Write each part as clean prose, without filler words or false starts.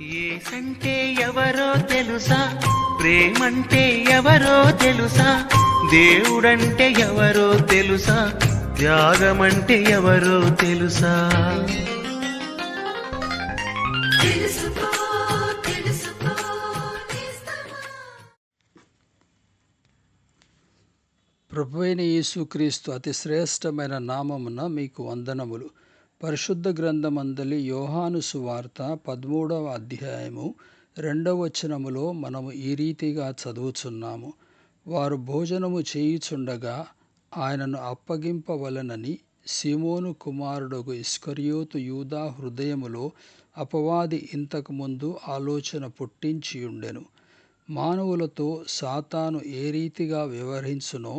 యేసంటే ఎవరో తెలుసా, ప్రేమంటే ఎవరో తెలుసా, దేవుడంటే ఎవరో తెలుసా, త్యాగమంటే ఎవరో తెలుసా. ప్రభువైన యేసుక్రీస్తు అతి శ్రేష్టమైన నామమున మీకు వందనములు. పరిశుద్ధ గ్రంథమందలి యోహాను సువార్త 13వ అధ్యాయము 2వ వచనములో మనము ఈ రీతిగా చదువుచున్నాము. వారు భోజనము చేయుచుండగా ఆయనను అప్పగింపవలెనని సీమోను కుమారుడగు ఇస్కరియోతు యూదా హృదయములో అపవాది ఇంతకుముందు ఆలోచన పుట్టించియుండెను. మానవులతో సాతాను ఏ రీతిగా వ్యవహరించునో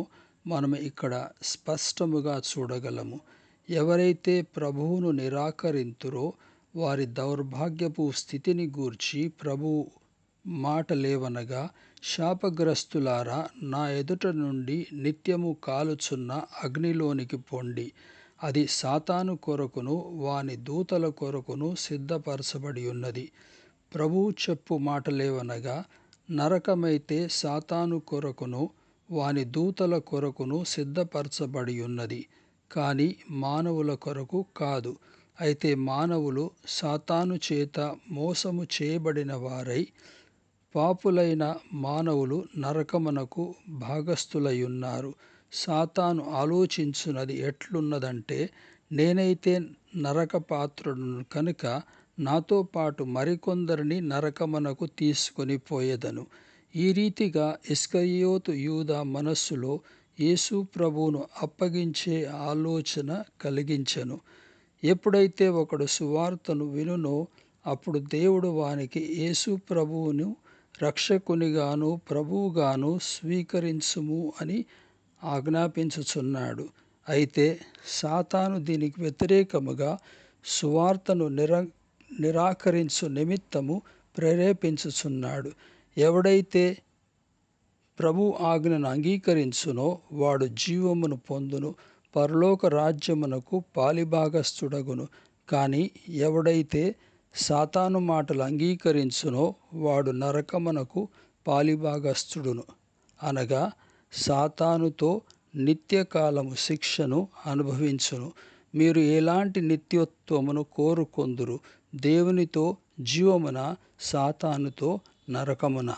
మనం ఇక్కడ స్పష్టముగా చూడగలము. ఎవరైతే ప్రభువును నిరాకరింతురో వారి దౌర్భాగ్యపు స్థితిని గూర్చి ప్రభువు మాటలేవనగా, శాపగ్రస్తులారా, నా ఎదుట నుండి నిత్యము కాలుచున్న అగ్నిలోనికి పొండి, అది సాతాను కొరకును వాని దూతల కొరకును సిద్ధపరచబడి ఉన్నది. ప్రభువు చెప్పు మాటలేవనగా, నరకమైతే సాతాను కొరకును వాని దూతల కొరకును సిద్ధపరచబడి ఉన్నది, కానీ మానవుల కొరకు కాదు. అయితే మానవులు సాతాను చేత మోసము చేయబడిన వారై, పాపులైన మానవులు నరకమునకు భాగస్థులయ్యున్నారు. సాతాను ఆలోచించున్నది ఎట్లున్నదంటే, నేనైతే నరక పాత్రుడను కనుక నాతో పాటు మరికొందరిని నరకమునకు తీసుకొని పోయేదను. ఈ రీతిగా ఇస్కరియోతు యూదా మనస్సులో యేసు ప్రభువును అప్పగించే ఆలోచన కలిగించెను. ఎప్పుడైతే ఒకడు సువార్తను వినునో అప్పుడు దేవుడు వానికి యేసు ప్రభువును రక్షకునిగాను ప్రభువుగాను స్వీకరించుము అని ఆజ్ఞాపించుచున్నాడు. అయితే సాతాను దీనికి వ్యతిరేకముగా సువార్తను నిరాకరించు నిమిత్తము ప్రేరేపించుచున్నాడు. ఎవడైతే ప్రభు ఆజ్ఞను అంగీకరించునో వాడు జీవమును పొందును, పరలోక రాజ్యమునకు పాలిభాగస్థుడగును. కానీ ఎవడైతే సాతాను మాటలు అంగీకరించునో వాడు నరకమునకు పాలిభాగస్థుడును, అనగా సాతానుతో నిత్యకాలము శిక్షను అనుభవించును. మీరు ఎలాంటి నిత్యత్వమును కోరుకొందురు? దేవునితో జీవమున, సాతానుతో నరకమున?